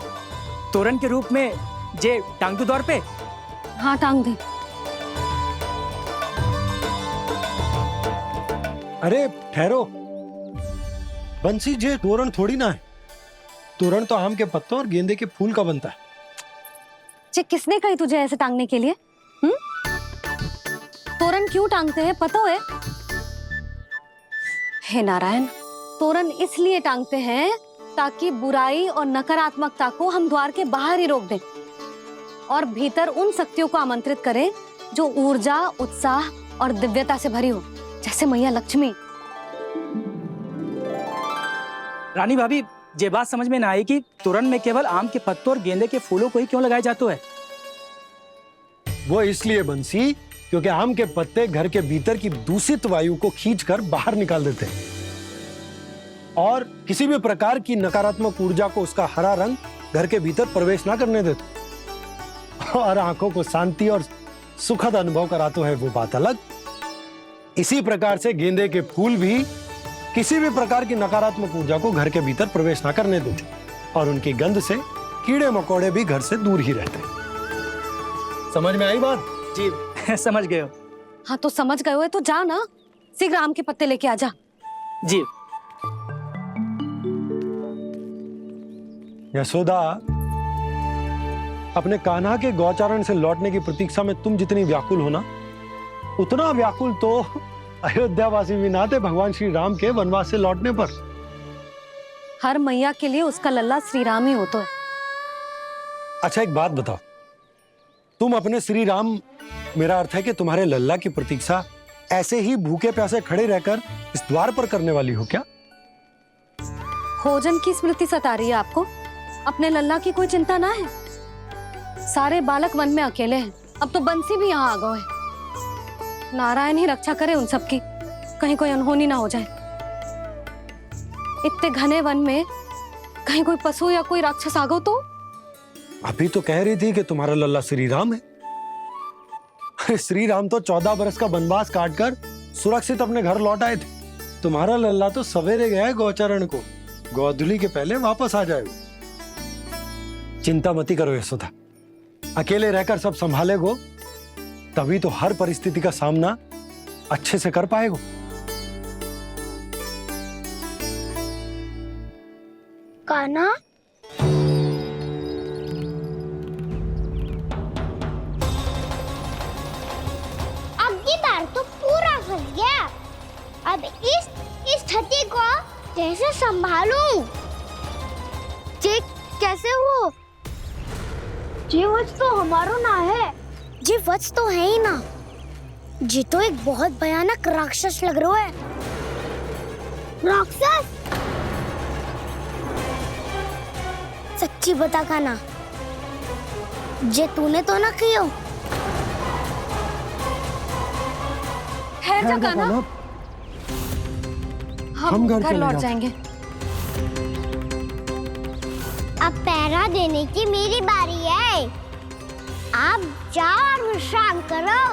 तोरण के रूप में जे टांग दो द्वार पे। हाँ, टांग दे। अरे ठहरो, बंसी, जे तोरण थोड़ी ना है। तोरण तो आम के पत्तों और गेंदे के फूल का बनता है। जे किसने कही तुझे ऐसे टांगने के लिए? तोरण क्यों टांगते हैं पता है? हे नारायण, तोरण इसलिए टांगते हैं ताकि बुराई और नकारात्मकता को हम द्वार के बाहर ही रोक दें और भीतर उन शक्तियों को आमंत्रित करें जो ऊर्जा, उत्साह और दिव्यता से भरी हो, जैसे मैया लक्ष्मी। रानी भाभी, ये बात समझ में ना आई कि तोरण में केवल आम के पत्तों और गेंदे के फूलों को ही क्यों लगाया जाता है? वो इसलिए बंसी, क्योंकि आम के पत्ते घर के भीतर की दूषित वायु को खींचकर बाहर निकाल देते हैं और किसी भी प्रकार की नकारात्मक ऊर्जा को उसका हरा रंग घर के भीतर प्रवेश ना करने देते और आंखों को शांति और सुखद अनुभव कराते हैं, वो बात अलग। इसी प्रकार से गेंदे के फूल भी किसी भी प्रकार की नकारात्मक ऊर्जा को घर के भीतर प्रवेश ना करने देते और उनकी गंध से कीड़े मकोड़े भी घर से दूर ही रहते। समझ में आई बात? जी समझ गए हो। हाँ, तो समझ गए हो तो जा ना, शीघ्र आम के पत्ते लेके आ जा। जी। यशोदा, अपने कान्हा के गौचारण से लौटने की प्रतीक्षा में तुम जितनी व्याकुल हो ना, उतना व्याकुल तो अयोध्यावासी भी ना थे भगवान श्री राम के वनवास से लौटने पर। हर मैया के लिए उसका लल्ला श्री राम ही होता है। अच्छा, एक बात बताओ, तुम अपने श्री राम, मेरा अर्थ है कि तुम्हारे लल्ला की प्रतीक्षा ऐसे ही भूखे प्यासे खड़े रहकर इस द्वार पर करने वाली हो क्या? भोजन की स्मृति सता रही है आपको? अपने लल्ला की कोई चिंता ना है। सारे बालक वन में अकेले हैं, अब तो बंसी भी यहाँ आ गए हैं। नारायण ही रक्षा करे उन सबकी, कहीं कोई अनहोनी ना हो जाए। इतने घने वन में कहीं कोई पशु या कोई राक्षस आ गो तो? अभी तो कह रही थी कि तुम्हारा लल्ला श्री राम है। अरे श्री राम तो 14 बरस का वनवास काटकर सुरक्षित अपने घर लौट आए थे। तुम्हारा लल्ला तो सवेरे गया है गौचरण को, गोधूली के पहले वापस आ जाएगा। चिंता मती करो यशोदा, अकेले रहकर सब संभालेगो तभी तो हर परिस्थिति का सामना अच्छे से कर पाएगो। कान्हा, अब की बार तो पूरा फंस गया। अब इस स्थिति को कैसे संभालूं? जी कैसे हो? जी वत्स तो हमारो ना है। जी वत्स तो है ही ना। जी तो एक बहुत भयानक राक्षस लग रहा है। राक्षस? सच्ची बता कान्हा, जे तूने तो ना कियो? है जा कान्हा, हम घर लौट जाएंगे। अब पहरा देने की मेरी बारी है। आप जाओ और विश्राम करो।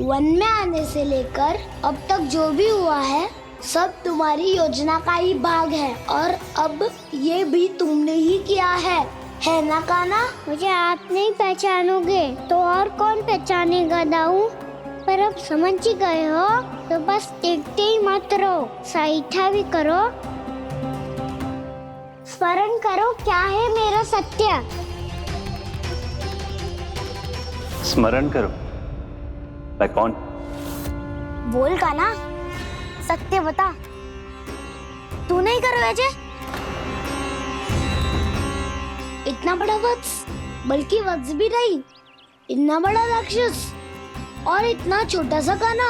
वन में आने से लेकर अब तक जो भी हुआ है सब तुम्हारी योजना का ही भाग है और अब ये भी तुमने ही किया है ना कान्हा? मुझे आप नहीं पहचानोगे तो और कौन पहचानेगा दाऊ? पर अब समझ ही गए हो तो बस देखते ही मत रहो, सईठा भी करो, स्मरण करो क्या है मेरा सत्य। स्मरण करो। मैं कौन? बोल कान्हा, सत्य बता। तू नहीं करो अजय? इतना बड़ा वत्स, बल्कि वत्स भी नहीं, इतना बड़ा राक्षस और इतना छोटा सा कान्हा।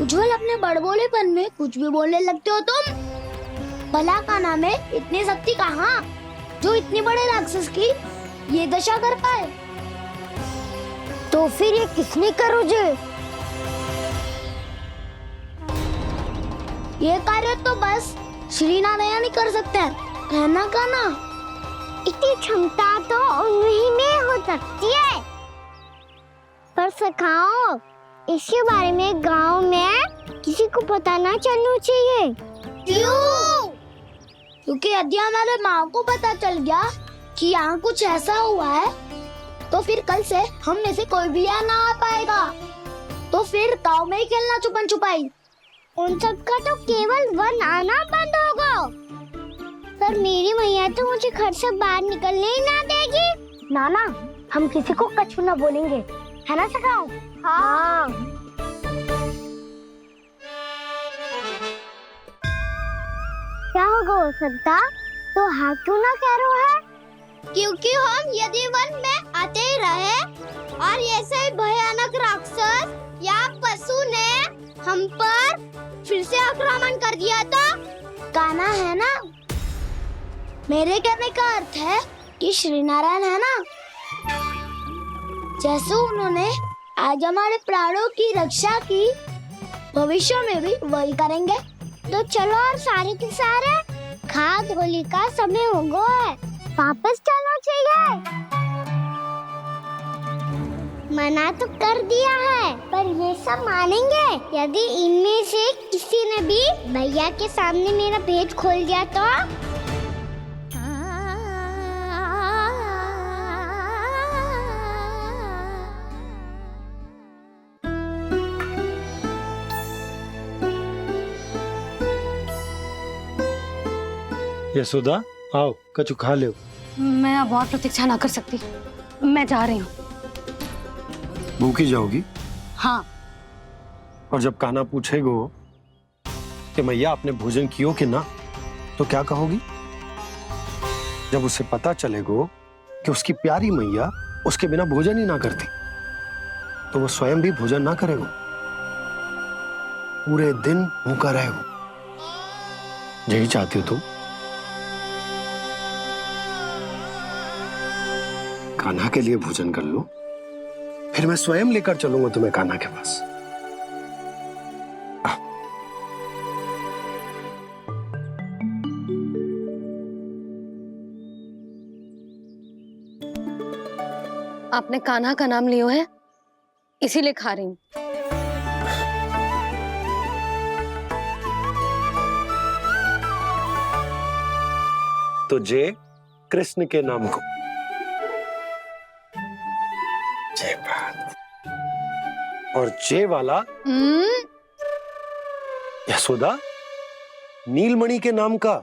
उज्जवल अपने बड़बोलेपन में कुछ भी बोलने लगते हो तुम। भला कान्हा में इतनी शक्ति कहाँ जो इतने बड़े राक्षस की ये दशा कर पाए? तो फिर ये किसने करो जे? ये कार्य तो बस श्री नारायण ही कर सकते हैं, है ना कान्हा? इतनी क्षमता तो उन्हीं में हो सकती है, पर सखाओ इसके बारे में गांव में किसी को पता ना चलना चाहिए। क्यों? क्योंकि यदि हमारे माँ को पता चल गया कि यहाँ कुछ ऐसा हुआ है तो फिर कल से हम में से कोई भी यहाँ ना आ पाएगा। तो फिर गांव में ही खेलना छुपन छुपाई। उन सब का तो केवल वन आना बंद होगा, पर मेरी मैया तो मुझे घर से बाहर निकलने ही ना देगी। नाना, हम किसी को कछु ना बोलेंगे, है ना सखाओ? हाँ। क्या होगा हो सकता? तो हाँ क्यों ना कह रहे है? क्योंकि हम यदि वन में आते ही रहे और ऐसे भयानक राक्षस या पशु ने हम पर फिर से आक्रमण कर दिया तो कान्हा, है ना? मेरे कहने का अर्थ है कि श्री नारायण है ना, जैसे उन्होंने आज हमारे प्राणों की रक्षा की, भविष्य में भी वही करेंगे। तो चलो और सारे के सारे खाद होली का समय हो गया है, वापस चलना चाहिए। मना तो कर दिया है, पर ये सब मानेंगे यदि इनमें से किसी ने भी भैया के सामने मेरा भेद खोल दिया तो? यशोदा, आओ कछु खा लो। मैं अब और प्रतीक्षा ना कर सकती, मैं जा रही हूँ। भूखी जाओगी? हाँ। और जब कान्हा पूछेगो कि मैया आपने भोजन कियो कि ना, तो क्या कहोगी? जब उसे पता चलेगो कि उसकी प्यारी मैया उसके बिना भोजन ही ना करती, तो वो स्वयं भी भोजन ना करेगो, पूरे दिन भूखा रहेगो। यही चाहती हो तुम? कान्हा के लिए भोजन कर लो, फिर मैं स्वयं लेकर चलूंगा तुम्हें कान्हा के पास। आपने कान्हा का नाम लियो है, इसीलिए खा रही हूँ। तो जय कृष्ण के नाम को। जय बात। और जय वाला यशोदा, नीलमणि के नाम का।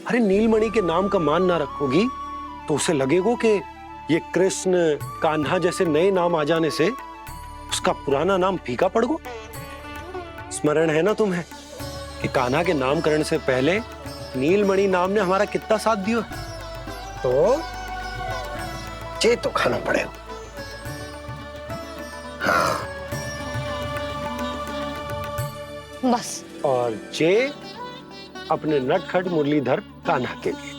अरे नीलमणि के नाम का मान ना रखोगी तो उसे लगेगा कि ये कृष्ण कान्हा जैसे नए नाम आ जाने से उसका पुराना नाम फीका पड़ गो। स्मरण है ना तुम्हें कि कान्हा के नामकरण से पहले नीलमणि नाम ने हमारा कितना साथ दिया? तो जे तो खाना पड़ेगा। हाँ। बस। और जे अपने नटखट मुरलीधर कान्हा के लिए।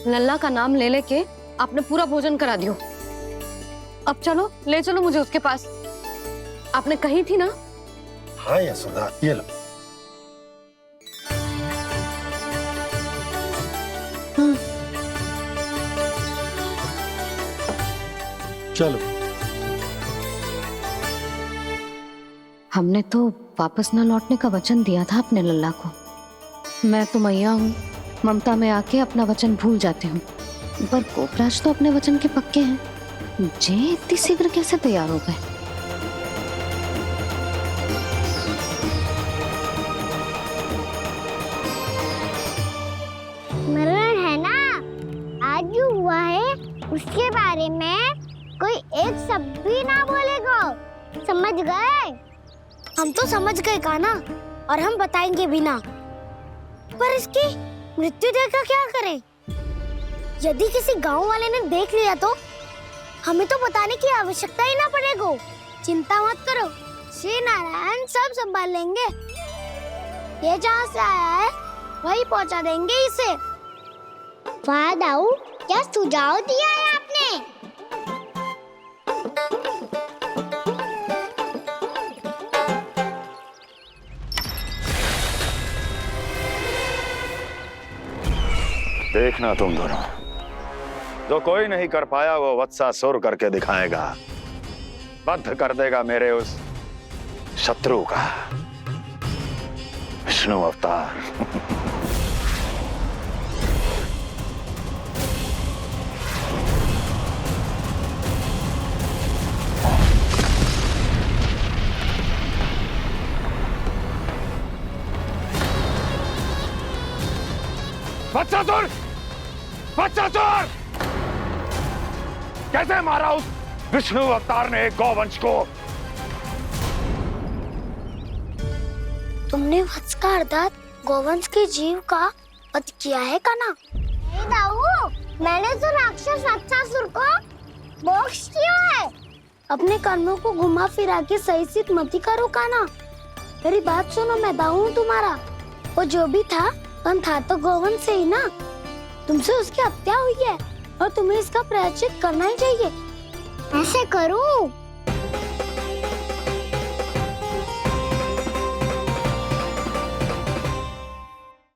लल्ला का नाम ले लेके आपने पूरा भोजन करा दियो। अब चलो, ले चलो मुझे उसके पास। आपने कही थी ना? हाँ यशोदा, ये लो। चलो। हमने तो वापस न लौटने का वचन दिया था अपने लल्ला को। मैं तो मैया हूँ, ममता में आके अपना वचन भूल जाती हूँ, पर गोपराज तो अपने वचन के पक्के हैं। जे इतनी शीघ्र कैसे तैयार हो गए? मरण है ना, आज जो हुआ है उसके बारे में कोई एक शब्द भी ना बोलेगा, समझ गए? हम तो समझ गए कान्हा, और हम बताएंगे भी ना। पर इसकी मृत्यु देखकर क्या करें? यदि किसी गांव वाले ने देख लिया तो हमें तो बताने की आवश्यकता ही ना पड़ेगा। चिंता मत करो, श्री नारायण सब संभाल लेंगे। ये जहाँ से आया है वही पहुँचा देंगे इसे। वाह दाऊ, क्या सुझाव दिया है आपने? देखना तुम दोनों, जो कोई नहीं कर पाया वो वत्सासुर करके दिखाएगा, बद्ध कर देगा मेरे उस शत्रु का विष्णु अवतार। वत्सासुर! वत्सासुर! कैसे मारा उस विष्णु अवतार ने एक गौवंश को? तुमने वत्स का अर्थात गोवंश के जीव का वध किया है कान्हा? नहीं दाऊ, मैंने तो राक्षस वत्सासुर को मोक्ष किया है। अपने कर्मों को घुमा फिरा के सही सिद्ध मत करो कान्हा। मेरी बात सुनो, मैं दाऊ हूँ तुम्हारा। वो जो भी था था तो गोवंश से ही ना। तुमसे उसकी हत्या हुई है और तुम्हें इसका प्रायश्चित करना ही चाहिए। ऐसे करूं?